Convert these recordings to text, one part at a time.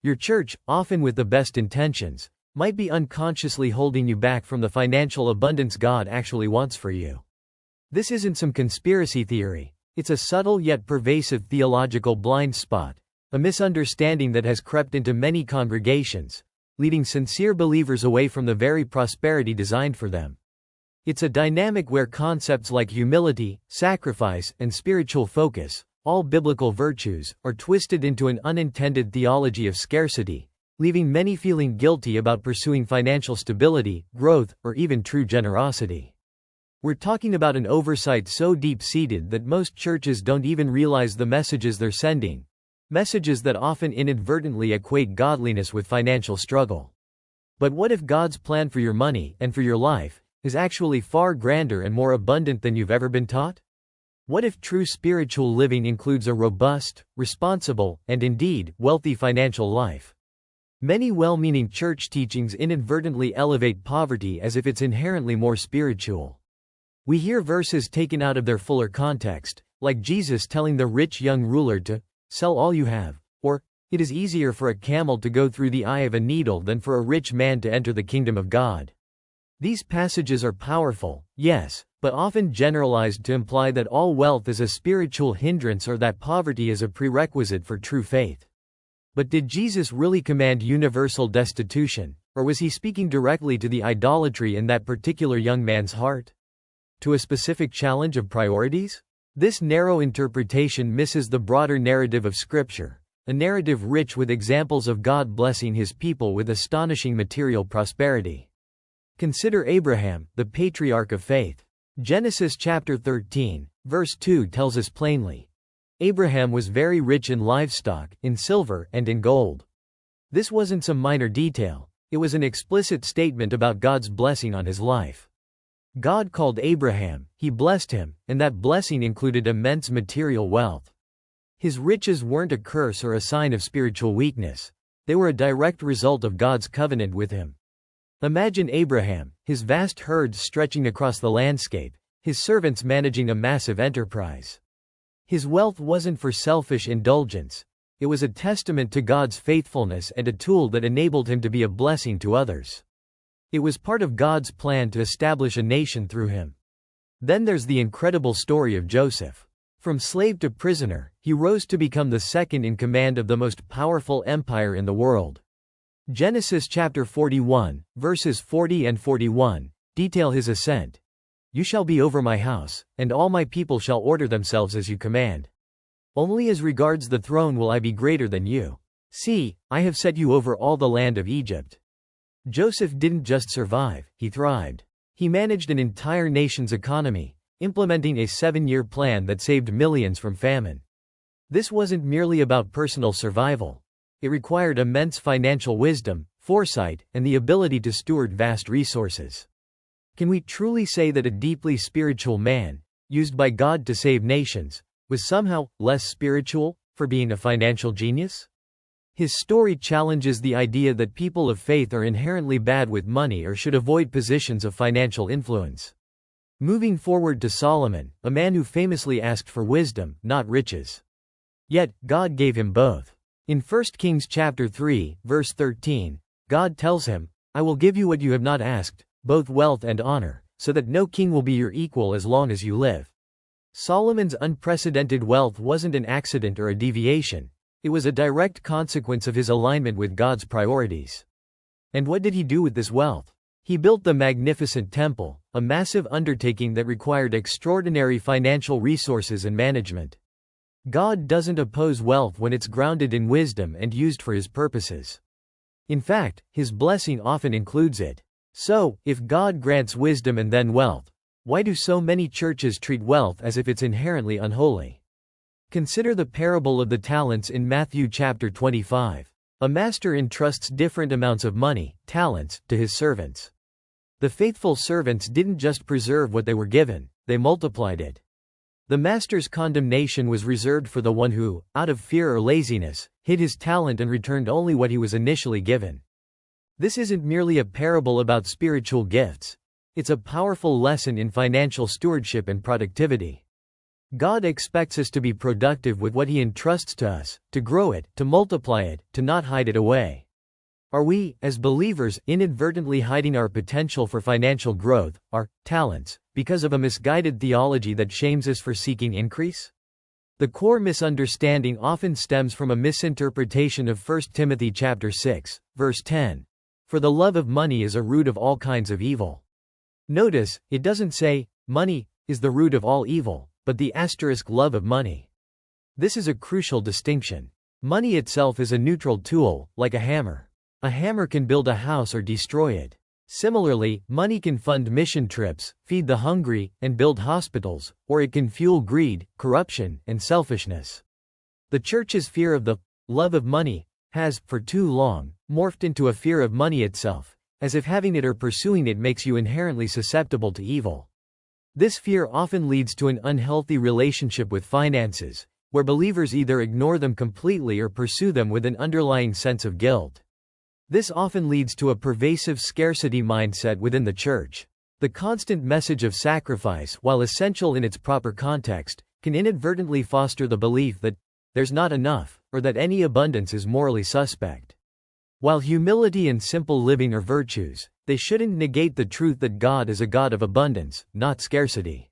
Your church, often with the best intentions, might be unconsciously holding you back from the financial abundance God actually wants for you. This isn't some conspiracy theory, it's a subtle yet pervasive theological blind spot, a misunderstanding that has crept into many congregations, leading sincere believers away from the very prosperity designed for them. It's a dynamic where concepts like humility, sacrifice, and spiritual focus, all biblical virtues, are twisted into an unintended theology of scarcity, leaving many feeling guilty about pursuing financial stability, growth, or even true generosity. We're talking about an oversight so deep-seated that most churches don't even realize the messages they're sending, messages that often inadvertently equate godliness with financial struggle. But what if God's plan for your money, and for your life, is actually far grander and more abundant than you've ever been taught? What if true spiritual living includes a robust, responsible, and indeed, wealthy financial life? Many well-meaning church teachings inadvertently elevate poverty as if it's inherently more spiritual. We hear verses taken out of their fuller context, like Jesus telling the rich young ruler to sell all you have, or, it is easier for a camel to go through the eye of a needle than for a rich man to enter the kingdom of God. These passages are powerful, yes, but often generalized to imply that all wealth is a spiritual hindrance or that poverty is a prerequisite for true faith. But did Jesus really command universal destitution, or was he speaking directly to the idolatry in that particular young man's heart? To a specific challenge of priorities? This narrow interpretation misses the broader narrative of Scripture, a narrative rich with examples of God blessing his people with astonishing material prosperity. Consider Abraham, the patriarch of faith. Genesis chapter 13, verse 2 tells us plainly, Abraham was very rich in livestock, in silver, and in gold. This wasn't some minor detail, it was an explicit statement about God's blessing on his life. God called Abraham, he blessed him, and that blessing included immense material wealth. His riches weren't a curse or a sign of spiritual weakness, they were a direct result of God's covenant with him. Imagine Abraham, his vast herds stretching across the landscape, his servants managing a massive enterprise. His wealth wasn't for selfish indulgence, it was a testament to God's faithfulness and a tool that enabled him to be a blessing to others. It was part of God's plan to establish a nation through him. Then there's the incredible story of Joseph. From slave to prisoner, he rose to become the second in command of the most powerful empire in the world. Genesis chapter 41, verses 40 and 41, detail his ascent. You shall be over my house, and all my people shall order themselves as you command. Only as regards the throne will I be greater than you. See, I have set you over all the land of Egypt. Joseph didn't just survive, he thrived. He managed an entire nation's economy, implementing a 7-year plan that saved millions from famine. This wasn't merely about personal survival. It required immense financial wisdom, foresight, and the ability to steward vast resources. Can we truly say that a deeply spiritual man, used by God to save nations, was somehow less spiritual for being a financial genius? His story challenges the idea that people of faith are inherently bad with money or should avoid positions of financial influence. Moving forward to Solomon, a man who famously asked for wisdom, not riches. Yet, God gave him both. In 1 Kings chapter 3, verse 13, God tells him, I will give you what you have not asked, both wealth and honor, so that no king will be your equal as long as you live. Solomon's unprecedented wealth wasn't an accident or a deviation, it was a direct consequence of his alignment with God's priorities. And what did he do with this wealth? He built the magnificent temple, a massive undertaking that required extraordinary financial resources and management. God doesn't oppose wealth when it's grounded in wisdom and used for his purposes. In fact, his blessing often includes it. So, if God grants wisdom and then wealth, why do so many churches treat wealth as if it's inherently unholy? Consider the parable of the talents in Matthew chapter 25. A master entrusts different amounts of money, talents, to his servants. The faithful servants didn't just preserve what they were given, they multiplied it. The master's condemnation was reserved for the one who, out of fear or laziness, hid his talent and returned only what he was initially given. This isn't merely a parable about spiritual gifts. It's a powerful lesson in financial stewardship and productivity. God expects us to be productive with what He entrusts to us, to grow it, to multiply it, to not hide it away. Are we, as believers, inadvertently hiding our potential for financial growth, our talents, because of a misguided theology that shames us for seeking increase? The core misunderstanding often stems from a misinterpretation of 1 Timothy chapter 6, verse 10. For the love of money is a root of all kinds of evil. Notice, it doesn't say, money is the root of all evil, but the love of money. This is a crucial distinction. Money itself is a neutral tool, like a hammer. A hammer can build a house or destroy it. Similarly, money can fund mission trips, feed the hungry, and build hospitals, or it can fuel greed, corruption, and selfishness. The church's fear of the love of money has, for too long, morphed into a fear of money itself, as if having it or pursuing it makes you inherently susceptible to evil. This fear often leads to an unhealthy relationship with finances, where believers either ignore them completely or pursue them with an underlying sense of guilt. This often leads to a pervasive scarcity mindset within the church. The constant message of sacrifice, while essential in its proper context, can inadvertently foster the belief that there's not enough, or that any abundance is morally suspect. While humility and simple living are virtues, they shouldn't negate the truth that God is a God of abundance, not scarcity.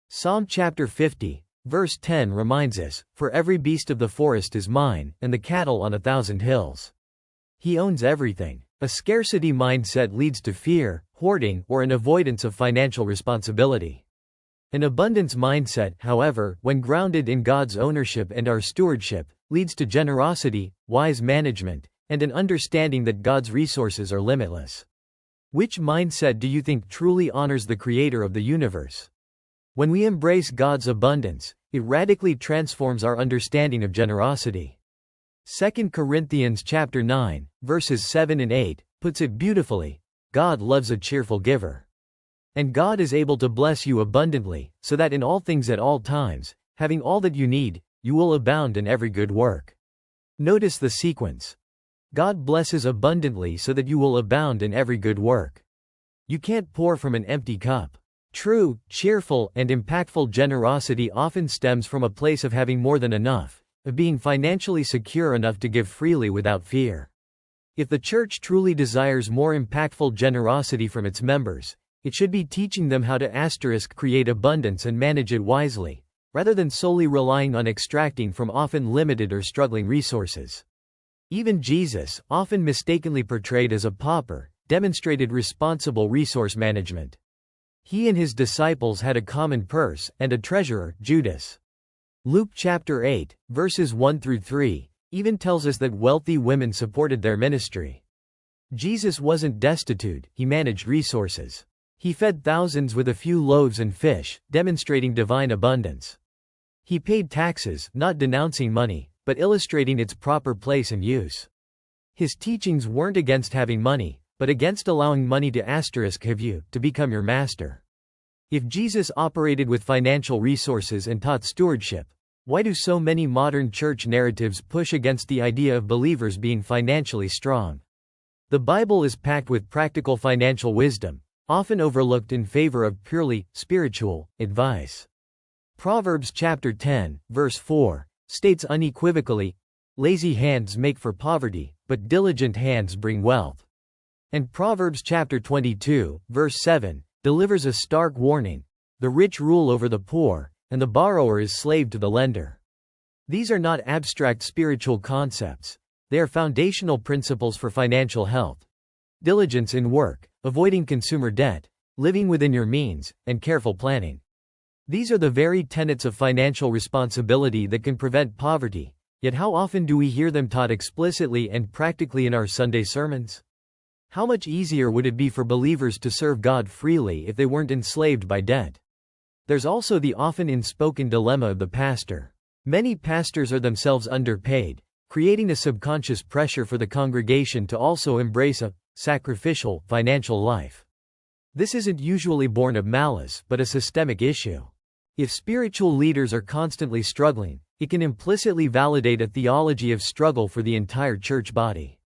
Psalm chapter 50, verse 10 reminds us, "For every beast of the forest is mine, and the cattle on 1,000 hills." He owns everything. A scarcity mindset leads to fear, hoarding, or an avoidance of financial responsibility. An abundance mindset, however, when grounded in God's ownership and our stewardship, leads to generosity, wise management, and an understanding that God's resources are limitless. Which mindset do you think truly honors the Creator of the universe? When we embrace God's abundance, it radically transforms our understanding of generosity. 2 Corinthians chapter 9, verses 7 and 8, puts it beautifully, God loves a cheerful giver. And God is able to bless you abundantly, so that in all things at all times, having all that you need, you will abound in every good work. Notice the sequence. God blesses abundantly so that you will abound in every good work. You can't pour from an empty cup. True, cheerful, and impactful generosity often stems from a place of having more than enough, of being financially secure enough to give freely without fear. If the church truly desires more impactful generosity from its members, it should be teaching them how to create abundance and manage it wisely, rather than solely relying on extracting from often limited or struggling resources. Even Jesus, often mistakenly portrayed as a pauper, demonstrated responsible resource management. He and his disciples had a common purse, and a treasurer, Judas. Luke chapter 8, verses 1 through 3, even tells us that wealthy women supported their ministry. Jesus wasn't destitute, he managed resources. He fed thousands with a few loaves and fish, demonstrating divine abundance. He paid taxes, not denouncing money, but illustrating its proper place and use. His teachings weren't against having money, but against allowing money to have you, to become your master. If Jesus operated with financial resources and taught stewardship, why do so many modern church narratives push against the idea of believers being financially strong? The Bible is packed with practical financial wisdom, often overlooked in favor of purely spiritual advice. Proverbs chapter 10, verse 4, states unequivocally, "Lazy hands make for poverty, but diligent hands bring wealth." And Proverbs chapter 22, verse 7, delivers a stark warning, "The rich rule over the poor, and the borrower is slave to the lender." These are not abstract spiritual concepts. They are foundational principles for financial health. Diligence in work, avoiding consumer debt, living within your means, and careful planning. These are the very tenets of financial responsibility that can prevent poverty, yet how often do we hear them taught explicitly and practically in our Sunday sermons? How much easier would it be for believers to serve God freely if they weren't enslaved by debt? There's also the often unspoken dilemma of the pastor. Many pastors are themselves underpaid, creating a subconscious pressure for the congregation to also embrace a sacrificial financial life. This isn't usually born of malice, but a systemic issue. If spiritual leaders are constantly struggling, it can implicitly validate a theology of struggle for the entire church body.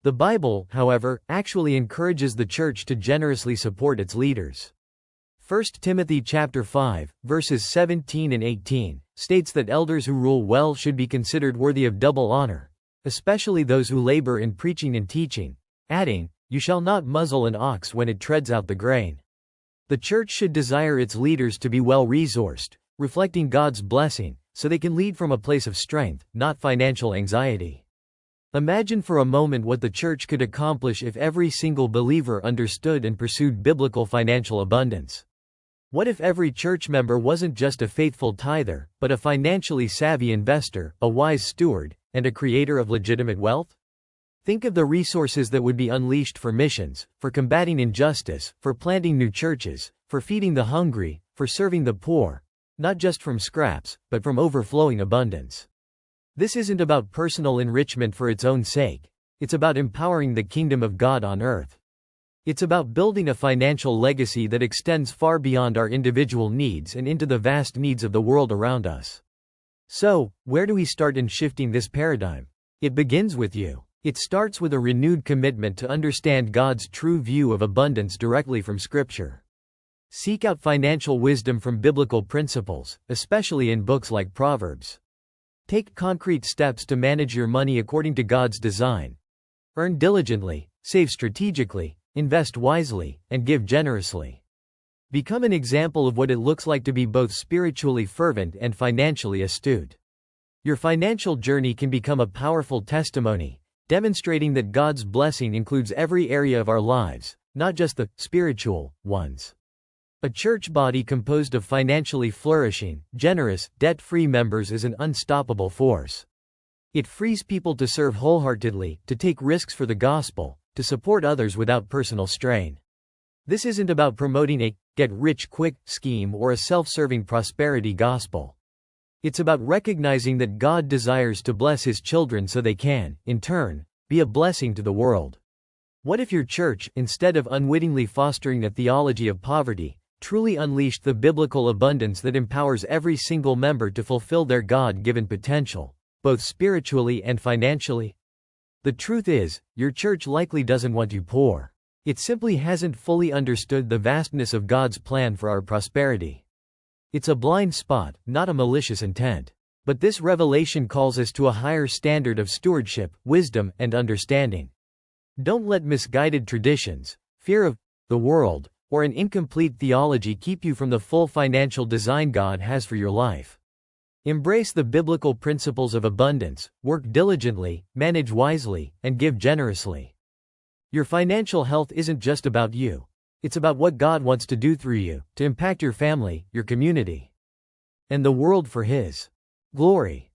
The Bible, however, actually encourages the church to generously support its leaders. 1 Timothy chapter 5, verses 17 and 18, states that elders who rule well should be considered worthy of double honor, especially those who labor in preaching and teaching, adding, "You shall not muzzle an ox when it treads out the grain." The church should desire its leaders to be well-resourced, reflecting God's blessing, so they can lead from a place of strength, not financial anxiety. Imagine for a moment what the church could accomplish if every single believer understood and pursued biblical financial abundance. What if every church member wasn't just a faithful tither, but a financially savvy investor, a wise steward, and a creator of legitimate wealth? Think of the resources that would be unleashed for missions, for combating injustice, for planting new churches, for feeding the hungry, for serving the poor, not just from scraps, but from overflowing abundance. This isn't about personal enrichment for its own sake. It's about empowering the kingdom of God on earth. It's about building a financial legacy that extends far beyond our individual needs and into the vast needs of the world around us. So, where do we start in shifting this paradigm? It begins with you. It starts with a renewed commitment to understand God's true view of abundance directly from Scripture. Seek out financial wisdom from biblical principles, especially in books like Proverbs. Take concrete steps to manage your money according to God's design. Earn diligently, save strategically, invest wisely, and give generously. Become an example of what it looks like to be both spiritually fervent and financially astute. Your financial journey can become a powerful testimony, demonstrating that God's blessing includes every area of our lives, not just the spiritual ones. A church body composed of financially flourishing, generous, debt-free members is an unstoppable force. It frees people to serve wholeheartedly, to take risks for the gospel, to support others without personal strain. This isn't about promoting a get-rich-quick scheme or a self-serving prosperity gospel. It's about recognizing that God desires to bless His children so they can, in turn, be a blessing to the world. What if your church, instead of unwittingly fostering a theology of poverty, truly unleashed the biblical abundance that empowers every single member to fulfill their God-given potential, both spiritually and financially? The truth is, your church likely doesn't want you poor. It simply hasn't fully understood the vastness of God's plan for our prosperity. It's a blind spot, not a malicious intent. But this revelation calls us to a higher standard of stewardship, wisdom, and understanding. Don't let misguided traditions, fear of the world, or an incomplete theology keep you from the full financial design God has for your life. Embrace the biblical principles of abundance, work diligently, manage wisely, and give generously. Your financial health isn't just about you. It's about what God wants to do through you, to impact your family, your community, and the world for His glory.